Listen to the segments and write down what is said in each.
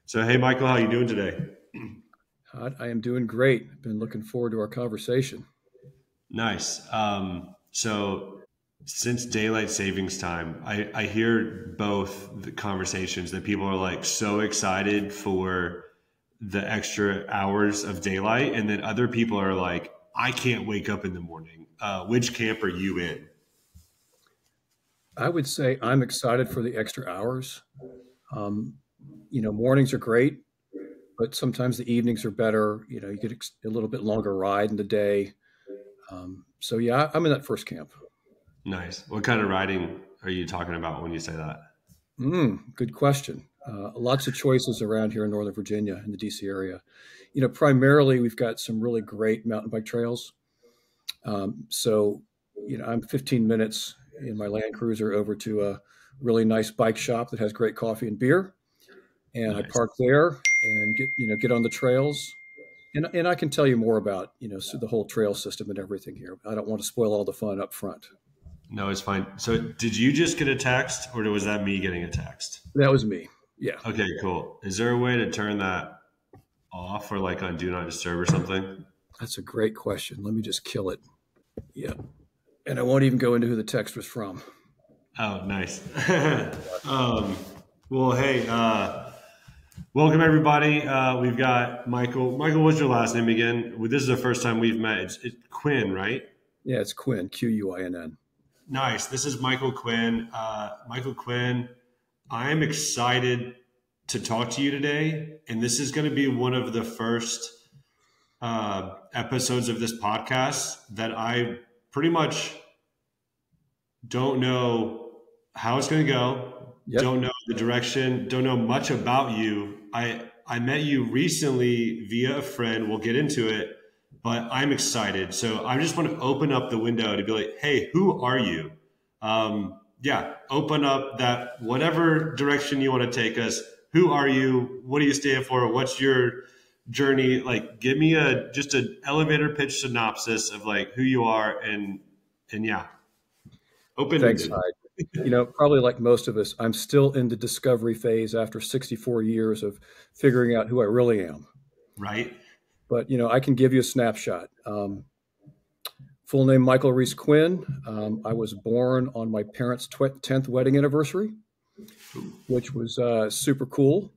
So, hey, Michael, how you doing today? I am doing great. I've been looking forward to our conversation. Nice. So, since daylight savings time, I hear both the conversations that people are like so excited for the extra hours of daylight, and then other people are like, I can't wake up in the morning. Which camp are you in? I would say I'm excited for the extra hours. Um, Mornings are great, but sometimes the evenings are better. You get a little bit longer ride in the day. So yeah, I'm in that first camp. Nice. What kind of riding are you talking about when you say that? Good question. Lots of choices around here in Northern Virginia in the DC area. Primarily we've got some really great mountain bike trails. So, I'm 15 minutes in my Land Cruiser over to a really nice bike shop that has great coffee and beer, and I Nice. park there and get on the trails. And I can tell you more about so the whole trail system and everything here. I don't want to spoil all the fun up front. No, it's fine. So, did you just get a text, or was that me getting a text? That was me. Yeah, Okay, cool. Is there a way to turn that off or like on do not disturb or something? that's a great question. Let me just kill it. Yeah, and I won't even go into who the text was from. Oh, nice. um, well, hey, welcome everybody. We've got Michael. Michael, what's your last name again? Well, this is the first time we've met. It's Quinn, right? Yeah, it's Quinn, Quinn. Nice. This is Michael Quinn. Michael Quinn, I'm excited to talk to you today. And this is going to be one of the first episodes of this podcast that I pretty much don't know how it's going to go, Yep. don't know the direction, don't know much about you. I met you recently via a friend. We'll get into it, but I'm excited. So I just want to open up the window to be like, hey, who are you? Yeah, open up that whatever direction you want to take us. Who are you? What do you stand for? What's your journey? Like, give me a just an elevator pitch synopsis of like who you are and yeah, open Thanks, ended. Hyde. Probably like most of us, I'm still in the discovery phase after 64 years of figuring out who I really am. Right? But, I can give you a snapshot. Full name Michael Reese Quinn. I was born on my parents' 10th wedding anniversary, which was super cool.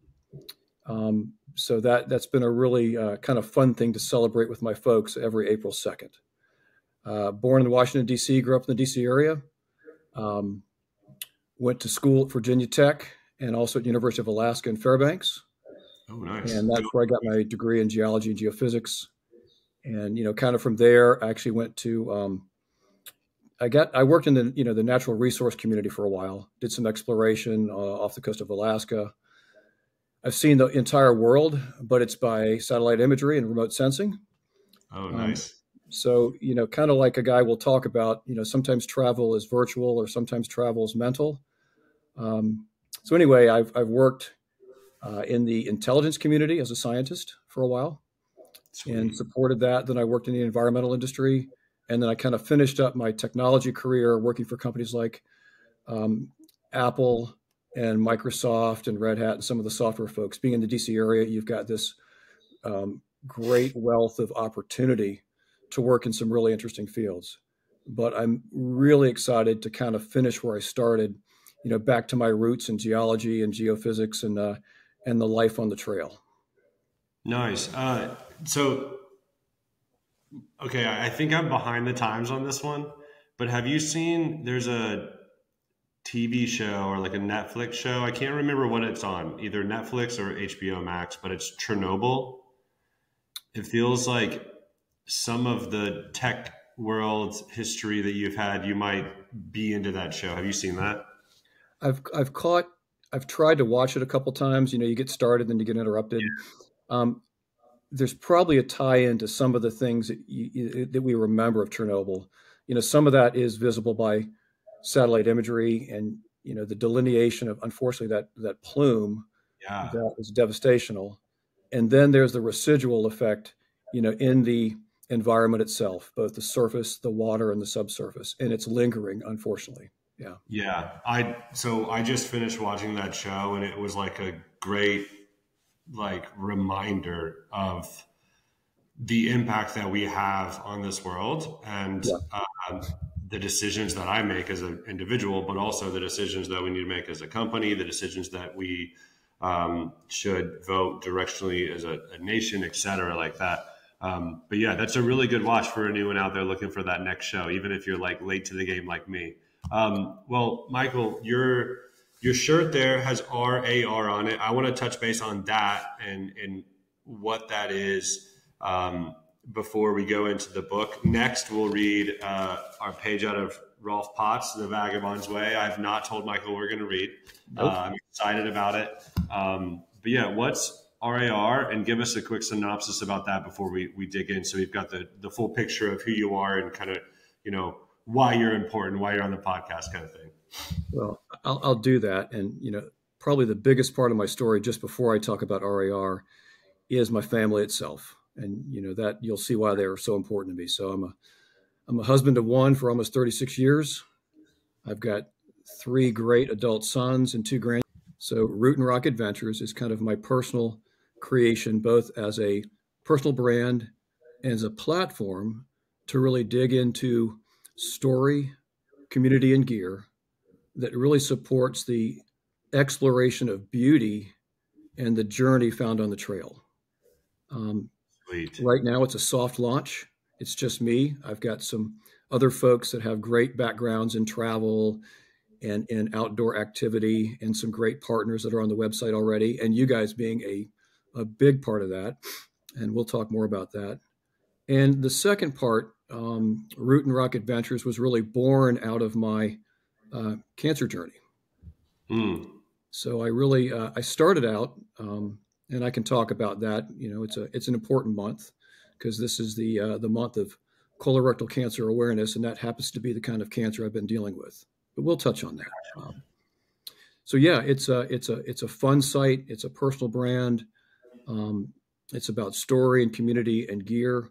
So that's been a really kind of fun thing to celebrate with my folks every April 2nd. Born in Washington, D.C., grew up in the D.C. area. Um, Went to school at Virginia Tech and also at University of Alaska in Fairbanks. Oh, nice. And that's where I got my degree in geology and geophysics. And kind of from there, I actually went to I worked in the natural resource community for a while. Did some exploration off the coast of Alaska. I've seen the entire world, but it's by satellite imagery and remote sensing. Oh, Um, nice. so kind of like a guy will talk about, sometimes travel is virtual or sometimes travel is mental. Um, so anyway, I've worked in the intelligence community as a scientist for a while and Sweet. supported that. Then I worked in the environmental industry, and then I kind of finished up my technology career working for companies like um, Apple and Microsoft and Red Hat and some of the software folks. Being in the DC area, you've got this great wealth of opportunity to work in some really interesting fields. But I'm really excited to kind of finish where I started, back to my roots in geology and geophysics and the life on the trail. Nice. So, okay, I think I'm behind the times on this one, but have you seen there's a TV show or like a Netflix show? I can't remember what it's on, either Netflix or HBO Max, but it's Chernobyl. It feels like some of the tech world history that you've had, you might be into that show. Have you seen that? I've caught I've tried to watch it a couple times. You get started, then you get interrupted. Um, there's probably a tie-in to some of the things that we remember of Chernobyl. Some of that is visible by satellite imagery, and the delineation of unfortunately that plume Yeah. that was devastational. And then there's the residual effect, in the environment itself, both the surface, the water, and the subsurface, and it's lingering, unfortunately. Yeah. Yeah. I just finished watching that show and it was like a great like reminder of the impact that we have on this world, and Yeah. the decisions that I make as an individual, but also the decisions that we need to make as a company, the decisions that we should vote directionally as a nation, et cetera, like that. But yeah, that's a really good watch for anyone out there looking for that next show, even if you're like late to the game like me. Well, Michael, your shirt there has RAR on it. I want to touch base on that and what that is before we go into the book. Next, we'll read our page out of Rolf Potts, The Vagabond's Way. I've not told Michael we're going to read. Nope. I'm excited about it. But yeah, what's RAR? And give us a quick synopsis about that before we dig in. So we've got the full picture of who you are and kind of, why you're important, why you're on the podcast kind of thing. Well, I'll do that. And, probably the biggest part of my story, just before I talk about RAR, is my family itself. And, that you'll see why they are so important to me. So I'm a husband of one for almost 36 years. I've got 3 great adult sons and 2 grandchildren. So Root and Rock Adventures is kind of my personal creation, both as a personal brand and as a platform to really dig into story, community, and gear that really supports the exploration of beauty and the journey found on the trail. Sweet. Right now, it's a soft launch. It's just me. I've got some other folks that have great backgrounds in travel and in outdoor activity, and some great partners that are on the website already, and you guys being a big part of that. And we'll talk more about that. And the second part, Root and Rock Adventures, was really born out of my cancer journey. So I started out, and I can talk about that. It's an important month because this is the month of colorectal cancer awareness, and that happens to be the kind of cancer I've been dealing with. But we'll touch on that. So yeah, it's a fun site. It's a personal brand. It's about story and community and gear.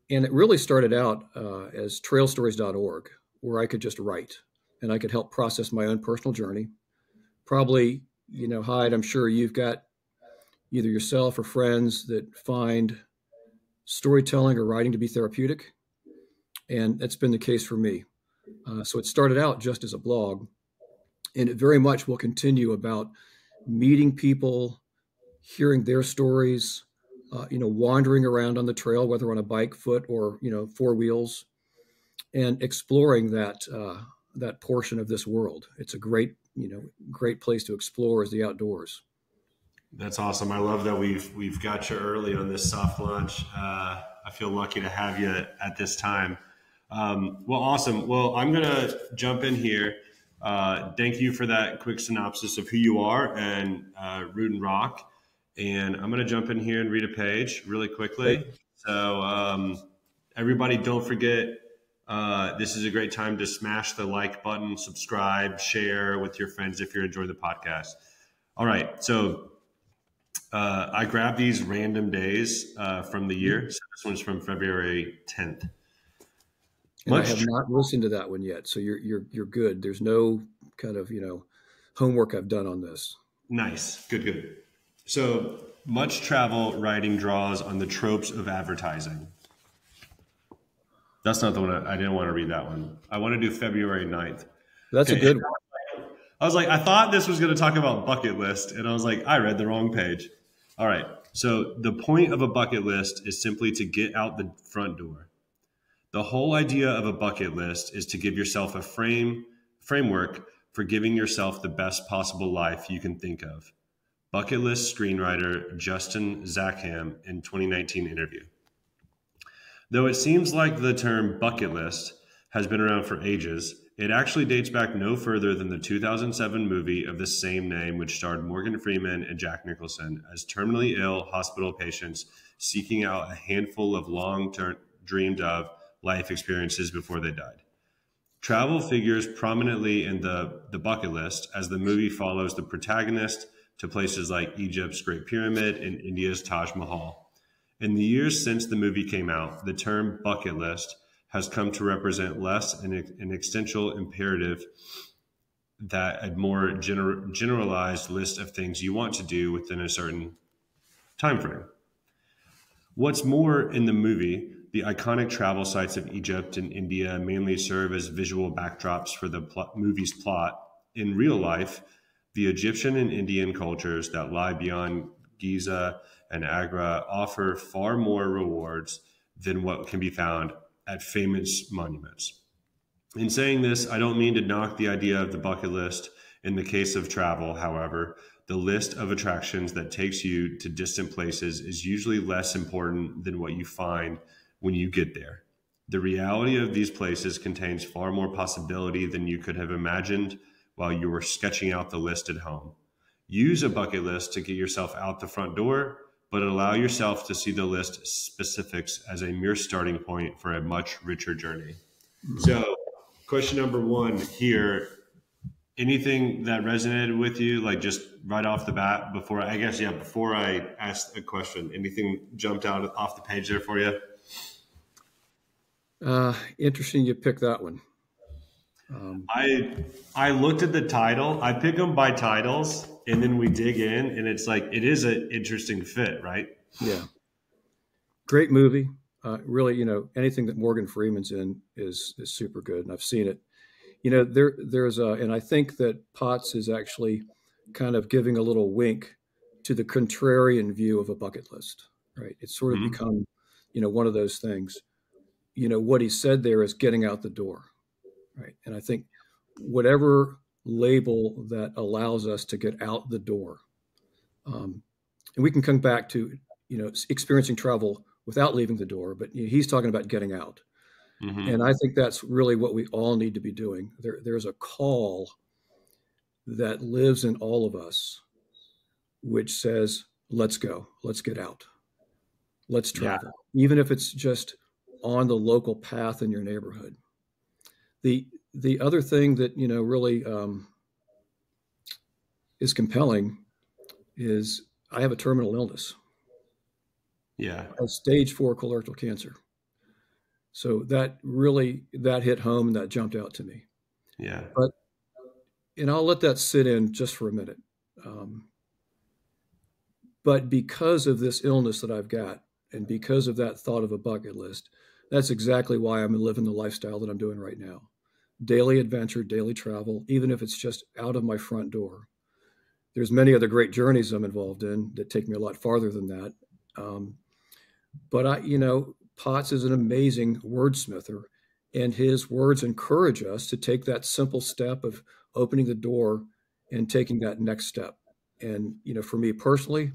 And it really started out as trailstories.org, where I could just write and I could help process my own personal journey. Probably, Hyde, I'm sure you've got either yourself or friends that find storytelling or writing to be therapeutic. And that's been the case for me. So it started out just as a blog, and it very much will continue about meeting people, hearing their stories, wandering around on the trail, whether on a bike, foot, or 4 wheels, and exploring that portion of this world. It's a great place to explore is the outdoors. That's awesome. I love that we've got you early on this soft launch. I feel lucky to have you at this time. Well, awesome. Well, I'm going to jump in here. Thank you for that quick synopsis of who you are and Root and Rock. And I'm going to jump in here and read a page really quickly. So everybody, don't forget, this is a great time to smash the like button, subscribe, share with your friends if you're enjoying the podcast. All right. So I grabbed these random days from the year. So this one's from February 10th. And I have not listened to that one yet, so you're good. There's no kind of homework I've done on this. Nice, good. So much travel writing draws on the tropes of advertising. That's not the one. I didn't want to read that one. I want to do February 9th. That's a good one. I was like, I thought this was going to talk about bucket list, and I was like, I read the wrong page. All right. So the point of a bucket list is simply to get out the front door. The whole idea of a bucket list is to give yourself a framework for giving yourself the best possible life you can think of. Bucket list screenwriter Justin Zackham in 2019 interview. Though it seems like the term bucket list has been around for ages, it actually dates back no further than the 2007 movie of the same name, which starred Morgan Freeman and Jack Nicholson as terminally ill hospital patients seeking out a handful of long-term dreamed of life experiences before they died. Travel figures prominently in the bucket list as the movie follows the protagonist to places like Egypt's Great Pyramid and India's Taj Mahal. In the years since the movie came out, the term bucket list has come to represent less an existential imperative that a more generalized list of things you want to do within a certain time frame. What's more, in the movie, the iconic travel sites of Egypt and India mainly serve as visual backdrops for the movie's plot. In real life, the Egyptian and Indian cultures that lie beyond Giza and Agra offer far more rewards than what can be found at famous monuments. In saying this, I don't mean to knock the idea of the bucket list. In the case of travel, however, the list of attractions that takes you to distant places is usually less important than what you find when you get there. The reality of these places contains far more possibility than you could have imagined while you were sketching out the list at home. Use a bucket list to get yourself out the front door, but allow yourself to see the list specifics as a mere starting point for a much richer journey. So, question number one here, anything that resonated with you, like just right off the bat, before I asked a question, anything jumped out off the page there for you? Interesting you picked that one. I looked at the title. I pick them by titles, and then we dig in, and it's like it is an interesting fit, right? Yeah. Great movie. Really, anything that Morgan Freeman's in is super good, and I've seen it. There's and I think that Potts is actually kind of giving a little wink to the contrarian view of a bucket list, right? It's sort of become, one of those things. What he said there is getting out the door, right? And I think whatever label that allows us to get out the door, and we can come back to, experiencing travel without leaving the door, but he's talking about getting out. Mm-hmm. And I think that's really what we all need to be doing. There's a call that lives in all of us, which says, let's go, let's get out, let's travel, even if it's just on the local path in your neighborhood. The other thing that, really is compelling is I have a terminal illness. Yeah. A stage 4 colorectal cancer. So that hit home and that jumped out to me. Yeah. And I'll let that sit in just for a minute. But because of this illness that I've got, and because of that thought of a bucket list, that's exactly why I'm living the lifestyle that I'm doing right now. Daily adventure, daily travel, even if it's just out of my front door. There's many other great journeys I'm involved in that take me a lot farther than that. But Potts is an amazing wordsmither, and his words encourage us to take that simple step of opening the door and taking that next step. And, for me personally,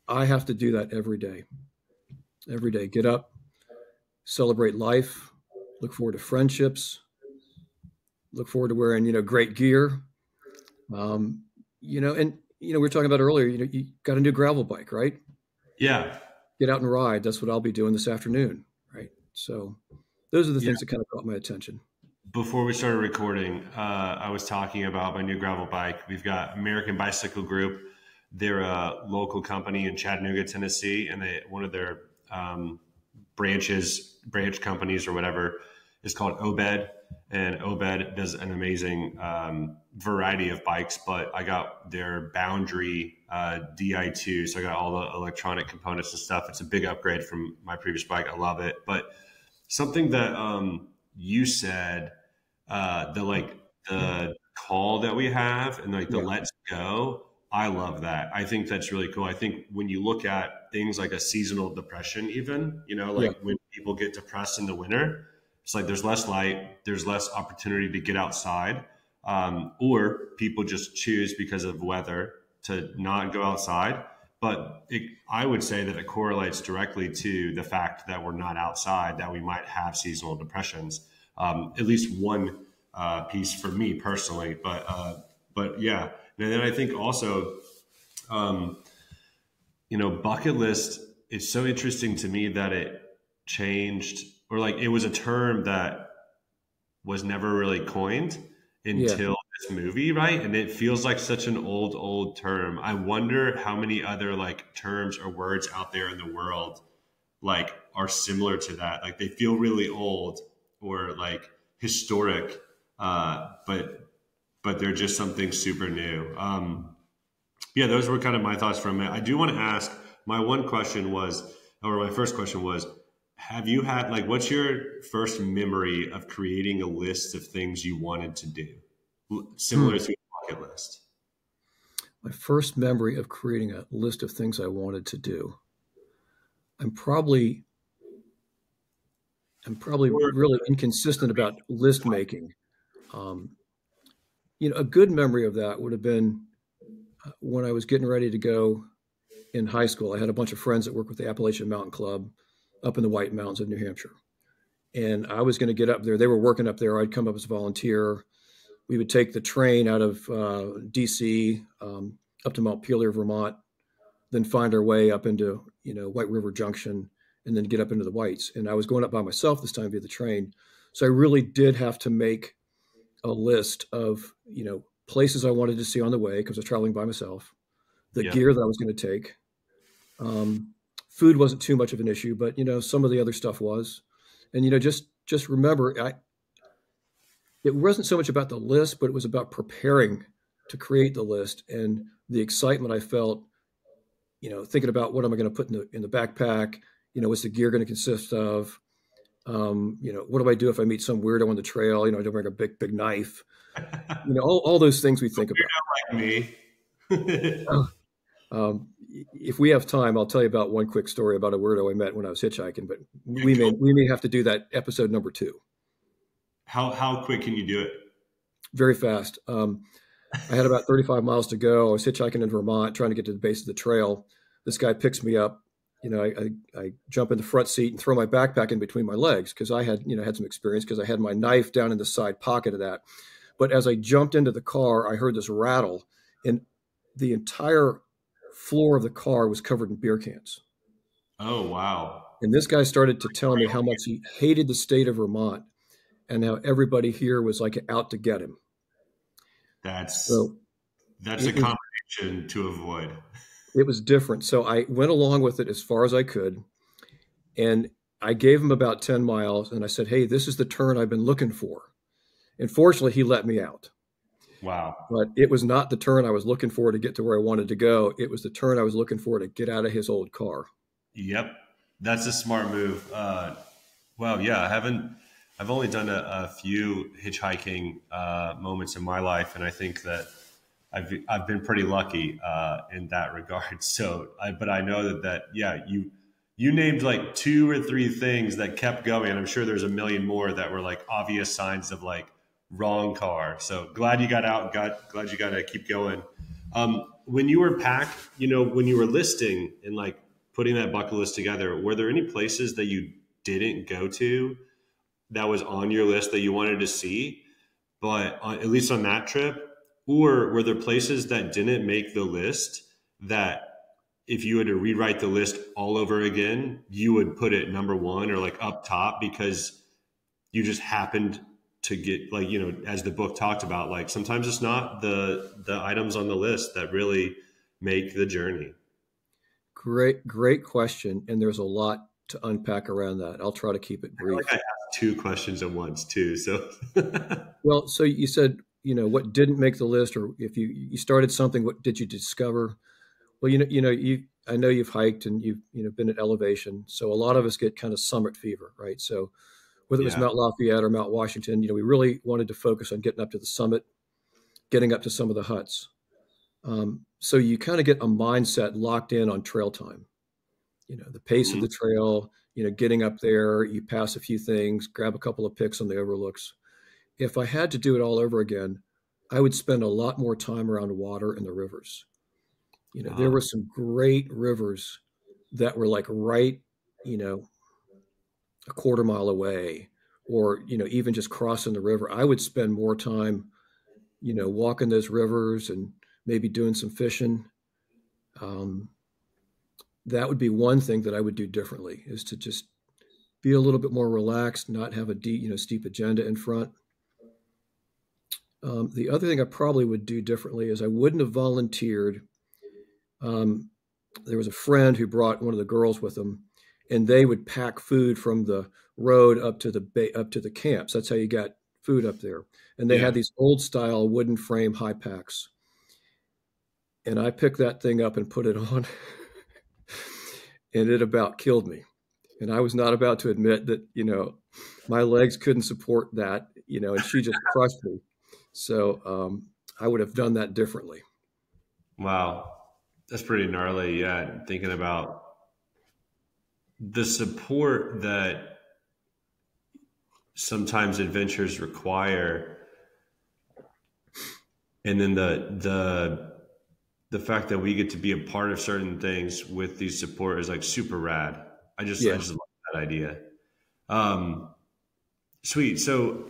I have to do that every day. Every day, get up, celebrate life, look forward to friendships, look forward to wearing, great gear. And, we were talking about earlier, you got a new gravel bike, right? Yeah. Get out and ride. That's what I'll be doing this afternoon, right? So those are the things that kind of caught my attention. Before we started recording, I was talking about my new gravel bike. We've got American Bicycle Group. They're a local company in Chattanooga, Tennessee, and one of their branch companies or whatever is called Obed. And Obed does an amazing variety of bikes, but I got their Boundary Di2. So I got all the electronic components and stuff. It's a big upgrade from my previous bike. I love it. But something that you said, the call that we have and the let's go, I love that. I think that's really cool. I think when you look at things like a seasonal depression, even, when people get depressed in the winter, it's like there's less light, there's less opportunity to get outside, or people just choose because of weather to not go outside. But I would say that it correlates directly to the fact that we're not outside, that we might have seasonal depressions. At least one piece for me personally. But yeah. And then I think also, bucket list, it's so interesting to me that it changed, or it was a term that was never really coined until this movie, right? And it feels like such an old term. I wonder how many other terms or words out there in the world are similar to that. They feel really old or historic, but they're just something super new. Those were kind of my thoughts from it. I do want to ask, my one question was, or my first question was, have you had like, what's your first memory of creating a list of things you wanted to do, similar Hmm. to a bucket list? My first memory of creating a list of things I wanted to do. I'm probably I'm probably Or really inconsistent about list making. Um, a good memory of that would have been when I was getting ready to go in high school. I had a bunch of friends that worked with the Appalachian Mountain Club up in the White Mountains of New Hampshire. And I was going to get up there. They were working up there. I'd come up as a volunteer. We would take the train out of DC up to Montpelier, Vermont, then find our way up into, White River Junction, and then get up into the Whites. And I was going up by myself this time via the train. So I really did have to make a list of, places I wanted to see on the way because I was traveling by myself, the yeah, gear that I was going to take. Food wasn't too much of an issue, but some of the other stuff was. And just remember, it wasn't so much about the list, but it was about preparing to create the list and the excitement I felt. Thinking about what am I going to put in the backpack? What's the gear going to consist of? What do I do if I meet some weirdo on the trail? I don't bring a big knife. All those things we think about. like me. If we have time, I'll tell you about one quick story about a weirdo I met when I was hitchhiking. But we may have to do that episode number 2. How quick can you do it? Very fast. I had about 35 miles to go. I was hitchhiking in Vermont, trying to get to the base of the trail. This guy picks me up. I jump in the front seat and throw my backpack in between my legs because I had some experience because I had my knife down in the side pocket of that. But as I jumped into the car, I heard this rattle, and the entire floor of the car was covered in beer cans. Oh, wow. And this guy started to tell me how much he hated the state of Vermont and how everybody here was like out to get him. That's So that's a it was combination to avoid. it was different. So I went along with it as far as I could, and I gave him about 10 miles, and I said, "Hey, this is the turn I've been looking for." And fortunately, he let me out. Wow. But it was not the turn I was looking for to get to where I wanted to go. It was the turn I was looking for to get out of his old car. Yep, that's a smart move. Well, yeah, I've only done a few hitchhiking moments in my life, and I think that I've been pretty lucky in that regard. So, but I know that yeah, you named like 2 or 3 things that kept going, and I'm sure there's a million more that were like obvious signs of like wrong car. So glad you got out. Glad you got to keep going. When you were when you were listing and like putting that bucket list together, were there any places that you didn't go to that was on your list that you wanted to see, but at least on that trip? Or were there places that didn't make the list that if you had to rewrite the list all over again, you would put it number 1 or like up top because you just happened to get like, as the book talked about, like sometimes it's not the items on the list that really make the journey. Great question. And there's a lot to unpack around that. I'll try to keep it I feel like I brief. asked 2 questions at once too. So Well, so you said, what didn't make the list, or if you started something, what did you discover? Well, I know you've hiked and you've been at elevation, so a lot of us get kind of summit fever, right? So whether it was yeah. Mount Lafayette or Mount Washington, we really wanted to focus on getting up to the summit, getting up to some of the huts. So you kind of get a mindset locked in on trail time. The pace of Mhm. the trail. Getting up there, you pass a few things, grab a couple of pics on the overlooks. If I had to do it all over again, I would spend a lot more time around water and the rivers. There were some great rivers that were like right, a quarter mile away, or, even just crossing the river. I would spend more time, walking those rivers and maybe doing some fishing. Um, that would be one thing that I would do differently, is to just be a little bit more relaxed, not have a deep, steep agenda in front. The other thing I probably would do differently is I wouldn't have volunteered. Um, there was a friend who brought one of the girls with them, and they would pack food from the road up to the camps. That's how you got food up there. And they Yeah. had these old style wooden frame high packs. And I picked that thing up and put it on. and it about killed me. And I was not about to admit that, my legs couldn't support that, and she just crushed me. So I would have done that differently. Wow. That's pretty gnarly. Yeah. Thinking about the support that sometimes adventures require, and then the fact that we get to be a part of certain things with these support is like super rad. I Yeah. just love that idea. Um, Sweet. So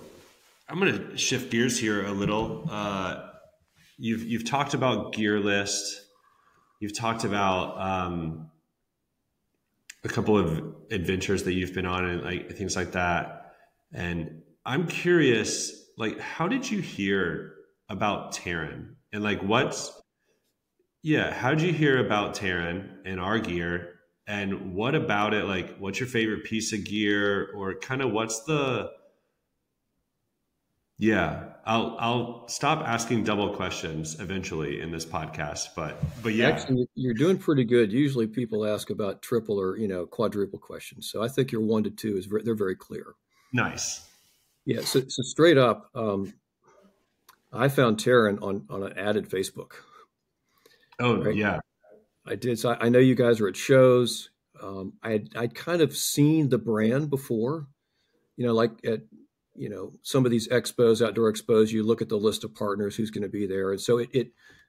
I'm going to shift gears here a little. You've talked about gear list. You've talked about a couple of adventures that you've been on and like things like that. And I'm curious, like, how did you hear about TEREN? And like, how did you hear about TEREN and our gear? And what about it? Like, what's your favorite piece of gear, or kind of what's the, yeah, I'll stop asking double questions eventually in this podcast, but yeah, Actually, you're doing pretty good. Usually people ask about triple or, quadruple questions. So I think your 1 to 2 they're very clear. nice. Yeah. So straight up, I found Taryn on an ad at Facebook, Oh right? yeah, I did. So I know you guys are at shows. I'd kind of seen the brand before, like at, some of these expos, outdoor expos, you look at the list of partners, who's going to be there. And so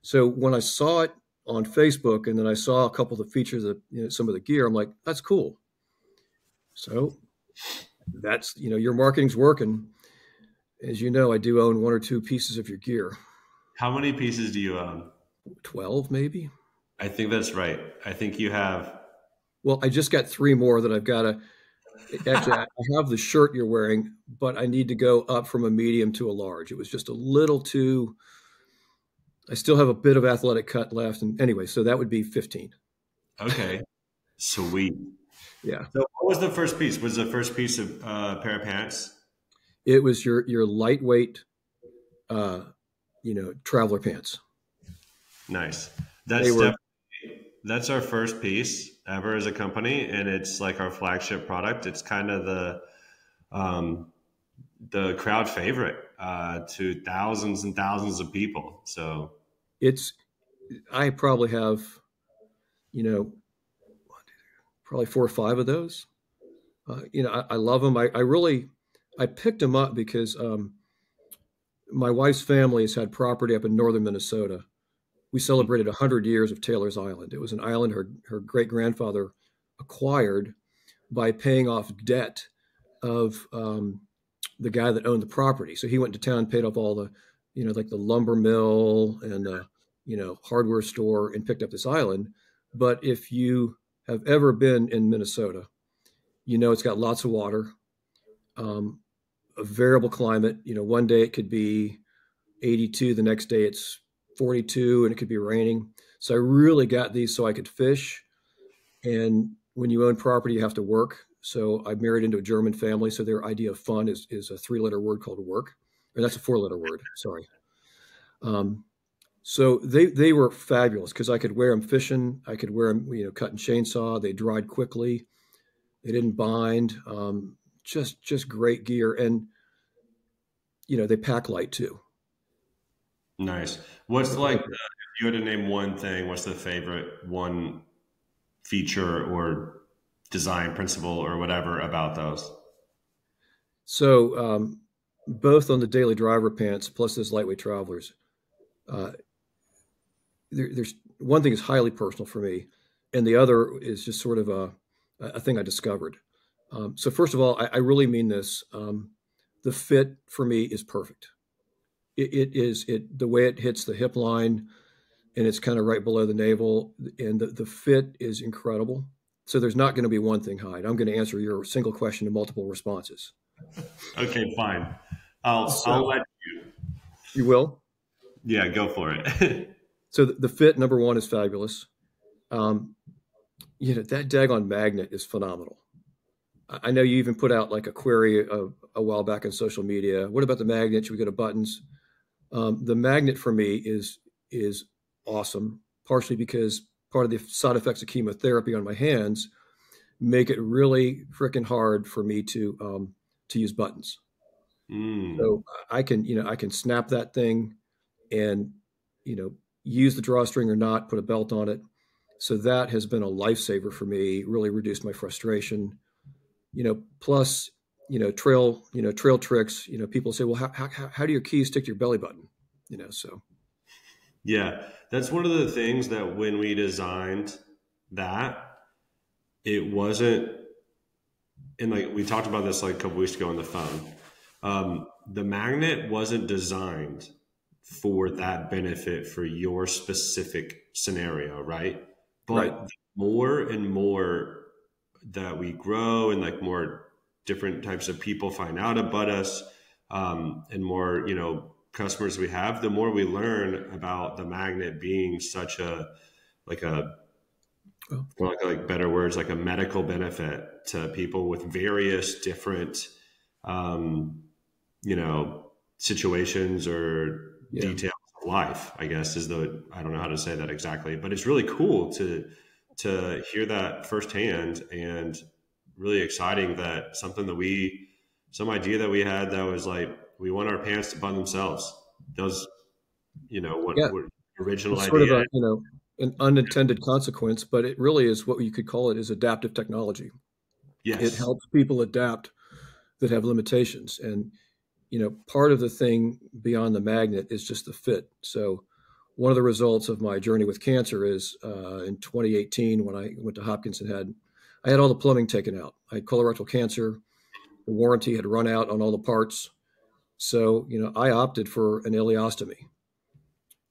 so when I saw it on Facebook and then I saw a couple of the features of, some of the gear, I'm like, that's cool. So that's, your marketing's working. As you know, I do own 1 or 2 pieces of your gear, how many pieces do you own? 12 maybe. I think that's right. I think you have. Well, I just got 3 more that I've got to actually, I have the shirt you're wearing, but I need to go up from a medium to a large. It was just a little too. I still have a bit of athletic cut left, and anyway, so that would be 15. Okay, sweet. Yeah, So what was the first piece? Was the first piece of pair of pants? it was your lightweight, uh, traveler pants. Nice. They That's were. definitely that's our first piece ever as a company, and it's like our flagship product. It's kind of um, the crowd favorite to thousands and thousands of people. So It's. I probably have, you know, probably 4 or 5 of those. I love them. I really, I picked them up because my wife's family has had property up in northern Minnesota. We celebrated 100 years of Taylor's Island. It was an island her great grandfather acquired by paying off debt of the guy that owned the property. So he went to town, paid off all the, like the lumber mill and the, hardware store, and picked up this island. But if you have ever been in Minnesota, it's got lots of water, um, a variable climate. One day it could be 82, the next day it's 42, and it could be raining. So I really got these so I could fish. And when you own property, you have to work. So I married into a German family. So their idea of fun is a 3-letter word called work. Or that's a 4-letter word. Sorry. Um, so they were fabulous because I could wear them fishing. I could wear them, cutting chainsaw. They dried quickly. They didn't bind. Just great gear. And, they pack light too. nice. What's like, if you had to name one thing, what's the favorite one feature or design principle or whatever about those? So both on the daily driver pants plus those lightweight travelers, uh, there's one thing is highly personal for me, and the other is just sort of a thing I discovered. So first of all, I really mean this. The fit for me is perfect. It is the way it hits the hip line, and it's kind of right below the navel, and the fit is incredible. So there's not going to be one thing hide. I'm going to answer your single question in multiple responses. Okay, fine. I'll So let you will. yeah, go for it. So the fit number one is fabulous. Um, that daggone magnet is phenomenal. I know you even put out like a query a while back on social media. What about the magnet? Should we go to buttons? The magnet for me is awesome, partially because part of the side effects of chemotherapy on my hands make it really freaking hard for me to use buttons. Mm. So I can, I can snap that thing and, use the drawstring or not, put a belt on it. So that has been a lifesaver for me, really reduced my frustration, plus, trail tricks, people say, well, how do your keys stick to your belly button? So Yeah, that's one of the things that when we designed that, it wasn't, and like we talked about this like a couple weeks ago on the phone. The magnet wasn't designed for that benefit for your specific scenario, right? right. But the more and more that we grow and like more different types of people find out about us, and more, customers we have, the more we learn about the magnet being such a, like a, Well, for like better words, like a medical benefit to people with various different, um, situations or yeah. details of life, I guess is the, I don't know how to say that exactly, but it's really cool to hear that firsthand, and really exciting that something that some idea that we had that was like, we want our pants to button themselves. Those, Yeah. what original It's sort of idea. an unintended consequence, but it really is what you could call it is adaptive technology. It Yes. helps people adapt that have limitations. And, part of the thing beyond the magnet is just the fit. So one of the results of my journey with cancer is in 2018, when I went to Hopkins and I had all the plumbing taken out. I had colorectal cancer. The warranty had run out on all the parts. So, I opted for an ileostomy.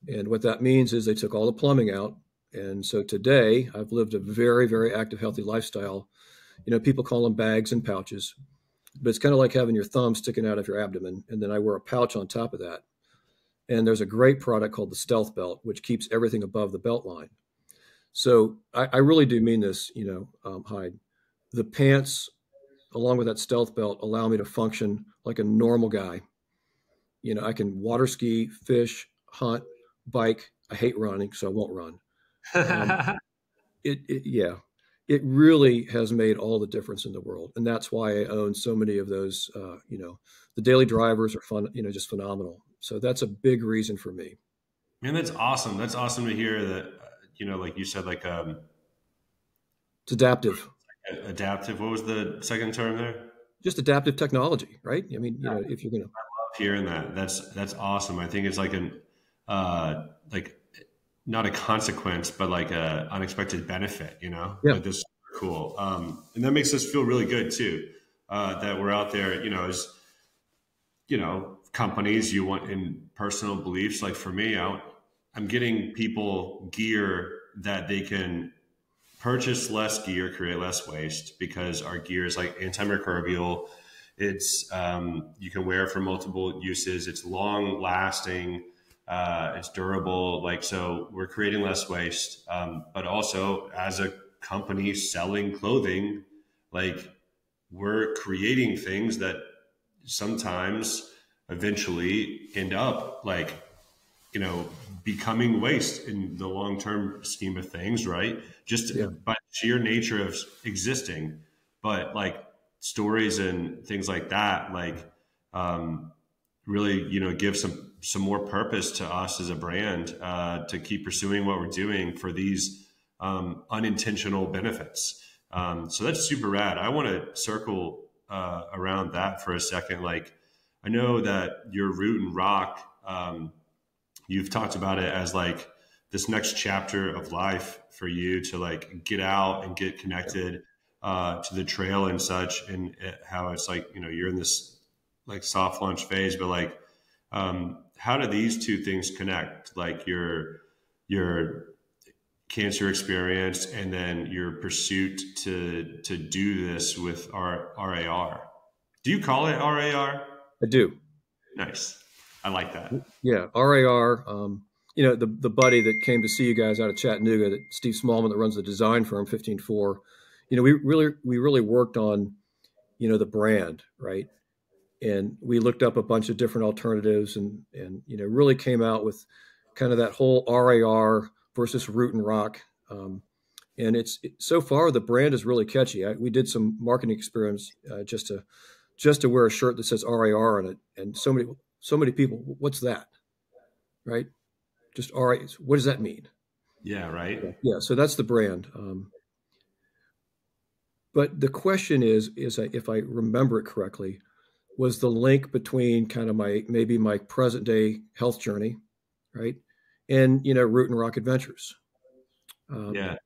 And what that means is they took all the plumbing out. And so today I've lived a very, very active, healthy lifestyle. People call them bags and pouches, but it's kind of like having your thumb sticking out of your abdomen. And then I wear a pouch on top of that. And there's a great product called the Stealth Belt, which keeps everything above the belt line. So I really do mean this, Hyde. The pants, along with that Stealth Belt, allow me to function like a normal guy. I can water ski, fish, hunt, bike. I hate running, so I won't run. Um, yeah, it really has made all the difference in the world, and that's why I own so many of those. The daily drivers are fun, just phenomenal. So that's a big reason for me. Man, that's awesome. That's awesome to hear that, like you said, like, It's adaptive, adaptive. What was the second term there? just adaptive technology, right? I mean, if you're gonna, Hearing that, that's awesome. I think it's like like not a consequence, but like a unexpected benefit, yeah, like this is cool. And that makes us feel really good too, that we're out there, as, companies you want in personal beliefs. Like for me, I'm getting people gear that they can purchase less gear, create less waste, because our gear is like antimicrobial. It's, you can wear it for multiple uses. It's long lasting. It's durable. Like, so we're creating less waste. But also as a company selling clothing, like we're creating things that sometimes eventually end up like, becoming waste in the long-term scheme of things, right? Just yeah, by sheer nature of existing. But like stories and things like that, like, really, give some more purpose to us as a brand, to keep pursuing what we're doing for these, unintentional benefits. So that's super rad. I want to circle, around that for a second. Like, I know that your root and rock, you've talked about it as like this next chapter of life for you to like get out and get connected, to the trail and such, and how it's like, you're in this like soft launch phase, but like, how do these two things connect? Like your cancer experience and then your pursuit to do this with our RAR. Do you call it RAR? I do. Nice. I like that. Yeah, RAR. The buddy that came to see you guys out of Chattanooga, that Steve Smallman, that runs the design firm 15.4. We really worked on the brand, right? And we looked up a bunch of different alternatives, and really came out with kind of that whole RAR versus root and rock. And so far the brand is really catchy. We did some marketing experiments just to wear a shirt that says RIR on it, and so many people, what's that, right? Just RIR. What does that mean? Yeah, right. Yeah, so that's the brand. But the question is if I remember it correctly, was the link between kind of my present day health journey, right, and Root and Rock Adventures. Um, Yeah,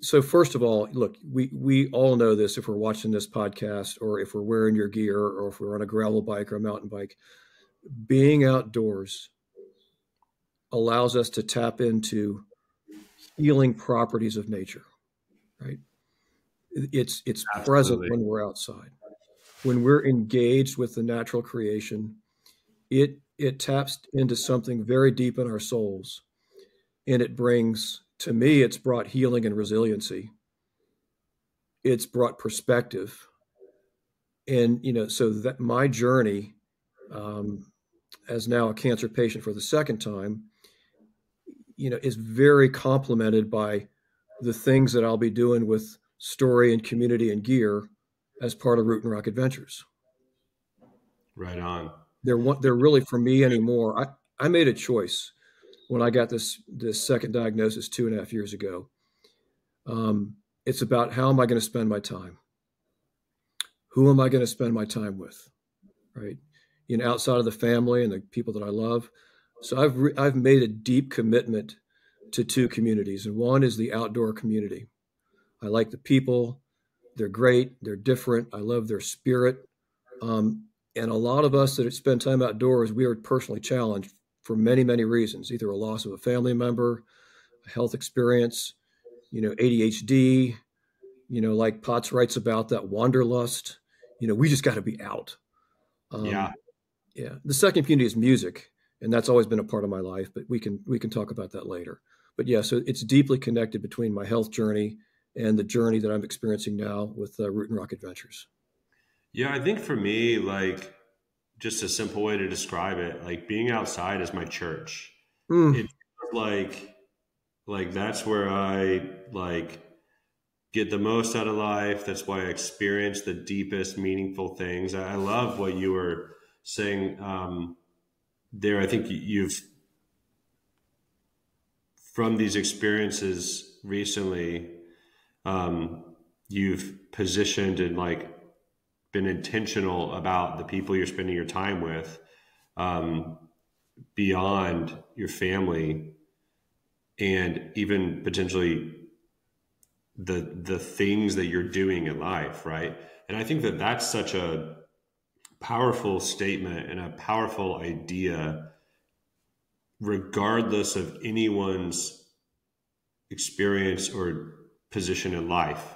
so first of all, look, we all know this if we're watching this podcast or if we're wearing your gear or if we're on a gravel bike or a mountain bike, being outdoors allows us to tap into healing properties of nature, right? It's present absolutely. when we're outside. When we're engaged with the natural creation, it taps into something very deep in our souls, and it brings, to me, it's brought healing and resiliency. It's brought perspective, and so that my journey, um, as now a cancer patient for the second time, is very complemented by the things that I'll be doing with story and community and gear as part of Root and Rock Adventures. Right on. They're really for me anymore. I made a choice when I got this second diagnosis 2.5 years ago. It's about how am I going to spend my time? Who am I going to spend my time with? Right? Outside of the family and the people that I love. So I've made a deep commitment to two communities, and one is the outdoor community. I like the people; they're great, they're different. I love their spirit, and a lot of us that spend time outdoors, we are personally challenged for many, many reasons. Either a loss of a family member, a health experience, ADHD, like Potts writes about that wanderlust. We just got to be out. Yeah. Um, yeah. The second community is music, and that's always been a part of my life, but we can talk about that later. But yeah, so it's deeply connected between my health journey and the journey that I'm experiencing now with Root and Rock Adventures. Yeah, I think for me, like just a simple way to describe it, like being outside is my church. Mm, It's like that's where I like get the most out of life. That's why I experience the deepest meaningful things. I love what you were saying there. I think you've from these experiences recently, um, you've positioned and like been intentional about the people you're spending your time with, um, beyond your family and even potentially the things that you're doing in life, right? And I think that that's such a powerful statement and a powerful idea, regardless of anyone's experience or position in life.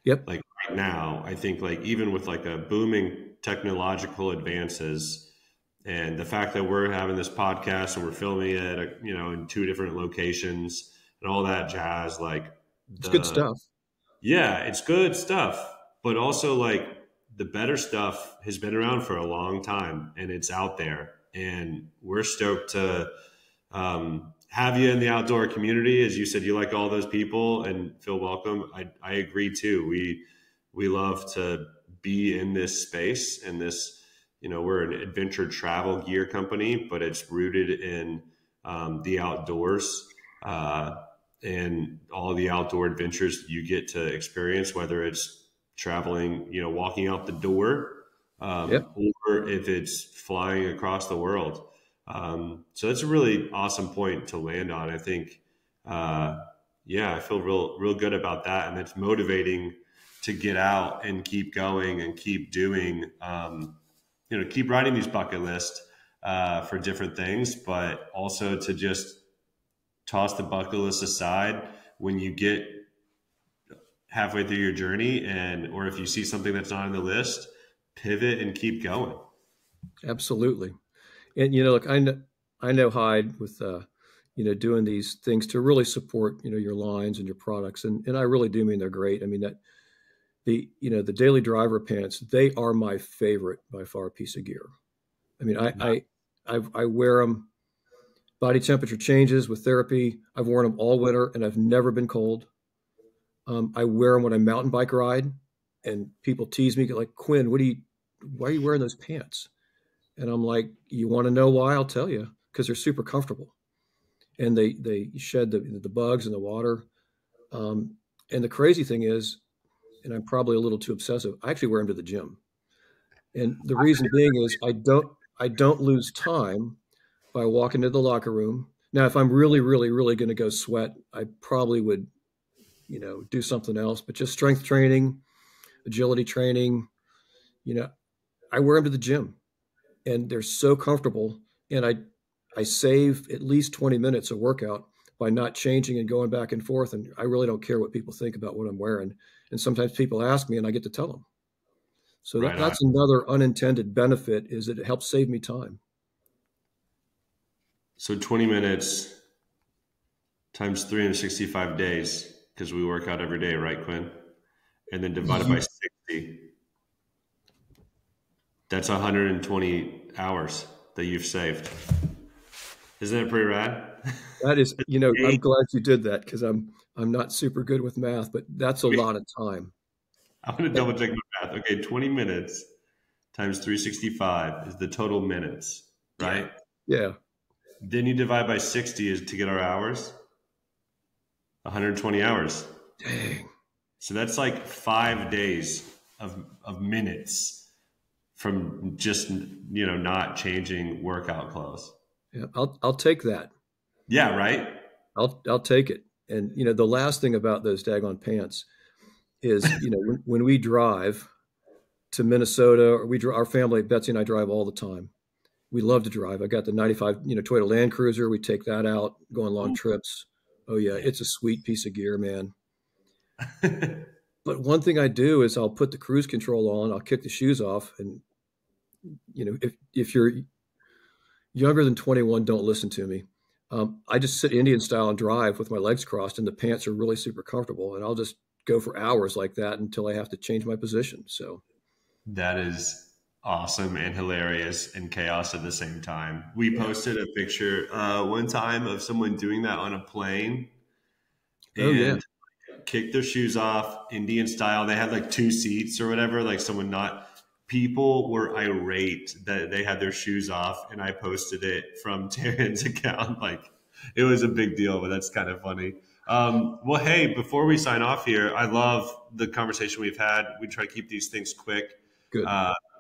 yep. Like right now, I think like even with like a booming technological advances and the fact that we're having this podcast and we're filming it, in two different locations and all that jazz, like It's good the stuff. yeah, it's good stuff, but also like the better stuff has been around for a long time and it's out there. And we're stoked to have you in the outdoor community. As you said, you like all those people and feel welcome. I agree too. We love to be in this space and this, we're an adventure travel gear company, but it's rooted in the outdoors. And all the outdoor adventures you get to experience, whether it's traveling, walking out the door, Yep. or if it's flying across the world. So that's a really awesome point to land on. I think, yeah, I feel real good about that, and it's motivating to get out and keep going and keep doing. Keep writing these bucket lists for different things, but also to just toss the bucket list aside when you get halfway through your journey or if you see something that's not on the list, pivot and keep going. Absolutely. And look, I know Hyde with doing these things to really support your lines and your products, and I really do mean they're great. I mean that the daily driver pants, they are my favorite by far piece of gear. I mean I wear them. Body temperature changes with therapy. I've worn them all winter, and I've never been cold. I wear them when I mountain bike ride, and people tease me like, Quinn, why are you wearing those pants? And I'm like, you want to know why? I'll tell you, because they're super comfortable, and they shed the bugs in the water. And the crazy thing is, and I'm probably a little too obsessive, I actually wear them to the gym. And the reason being is I don't lose time by walking to the locker room. Now, if I'm really, really, really going to go sweat, I probably would, do something else. But just strength training, agility training, you know, I wear them to the gym, and they're so comfortable. And I save at least 20 minutes of workout by not changing and going back and forth. And I really don't care what people think about what I'm wearing. And sometimes people ask me, and I get to tell them. So Right on. that's another unintended benefit, is that it helps save me time. So 20 minutes times 365 days, because we work out every day, right, Quinn? And then divided by 60. That's 120 hours that you've saved. Isn't that pretty rad? That is, I'm glad you did that, because I'm not super good with math, but that's a lot of time. I'm going to double check my math. Okay, 20 minutes times 365 is the total minutes, right? Yeah. Then you divide by 60 is to get our hours. 120 hours. Dang. So that's like 5 days of minutes from just, not changing workout clothes. Yeah, I'll take that. Yeah, right? I'll take it. And the last thing about those daggone pants is, when we drive to Minnesota, or our family, Betsy and I, drive all the time. We love to drive. I got the 95, Toyota Land Cruiser. We take that out, go on long trips. Oh yeah, it's a sweet piece of gear, man. But one thing I do is I'll put the cruise control on, I'll kick the shoes off, and if you're younger than 21, don't listen to me. I just sit Indian style and drive with my legs crossed, and the pants are really super comfortable, and I'll just go for hours like that until I have to change my position. So that is awesome and hilarious and chaos at the same time. We posted a picture one time of someone doing that on a plane, and kicked their shoes off Indian style. They had like 2 seats or whatever, like someone not. People were irate that they had their shoes off, and I posted it from TEREN's account. Like, it was a big deal, but that's kind of funny. Well, hey, before we sign off here, I love the conversation we've had. We try to keep these things quick, good.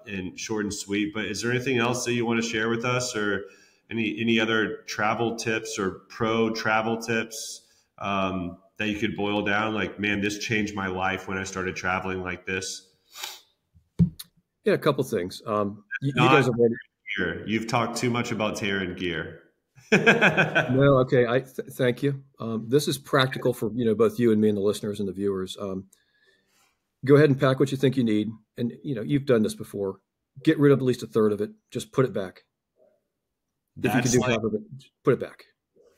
And short and sweet. But is there anything else that you want to share with us, or any other travel tips or pro travel tips that you could boil down? Like, man, this changed my life when I started traveling like this. Yeah, a couple things. You guys have already. Gear. You've talked too much about TEREN gear. No, okay. Thank you. This is practical for both you and me and the listeners and the viewers. Go ahead and pack what you think you need, and you've done this before. Get rid of at least a third of it. Just put it back. If you can do half of it, put it back.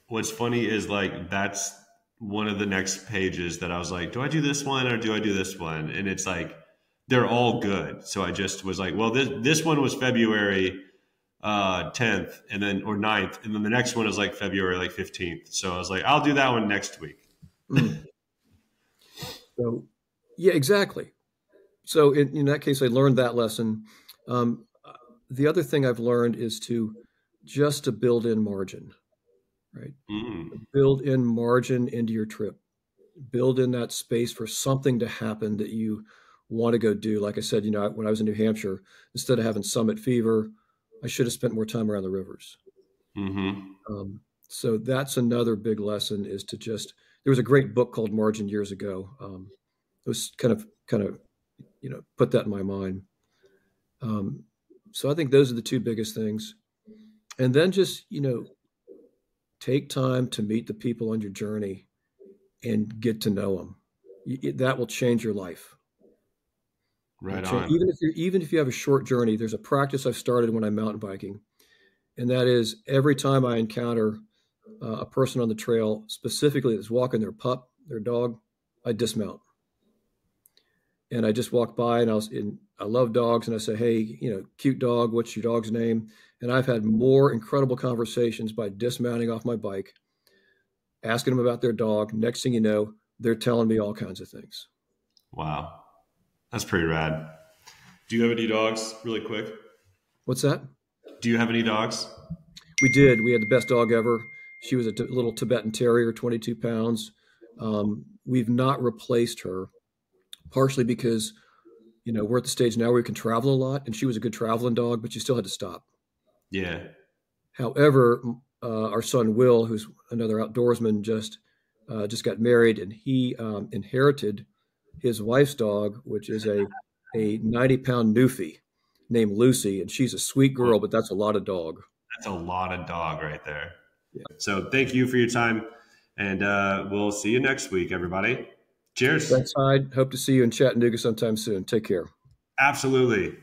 What's funny is, like, that's one of the next pages that I was like, do I do this one or do I do this one? And it's like, they're all good. So I just was like, well, this one was February 10th and then, or 9th. And then the next one is like February, like 15th. So I was like, I'll do that one next week. So, yeah, exactly. So in that case, I learned that lesson. The other thing I've learned is to build in margin, right? Build in margin into your trip. Build in that space for something to happen that you want to go do. Like I said, when I was in New Hampshire, instead of having summit fever, I should have spent more time around the rivers. So that's another big lesson, is to there was a great book called Margin years ago. It was kind of, put that in my mind. So I think those are the two biggest things. And then just, take time to meet the people on your journey and get to know them. That will change your life. Right on. Even if you have a short journey, there's a practice I've started when I'm mountain biking, and that is every time I encounter a person on the trail, specifically that's walking their pup, their dog, I dismount, and I just walk by, and I love dogs, and I say, hey, cute dog, what's your dog's name? And I've had more incredible conversations by dismounting off my bike, asking them about their dog. Next thing you know, they're telling me all kinds of things. Wow. That's pretty rad. Do you have any dogs really quick? What's that? Do you have any dogs? We did. We had the best dog ever. She was a little Tibetan Terrier, 22 pounds. We've not replaced her, partially because, we're at the stage now where we can travel a lot, and she was a good traveling dog, but she still had to stop. Yeah. However, our son Will, who's another outdoorsman, just got married, and he inherited his wife's dog, which is a 90-pound Newfie named Lucy, and she's a sweet girl, but that's a lot of dog. That's a lot of dog right there. Yeah. So thank you for your time, and we'll see you next week, everybody. Cheers. Thanks, Hyde. Hope to see you in Chattanooga sometime soon. Take care. Absolutely.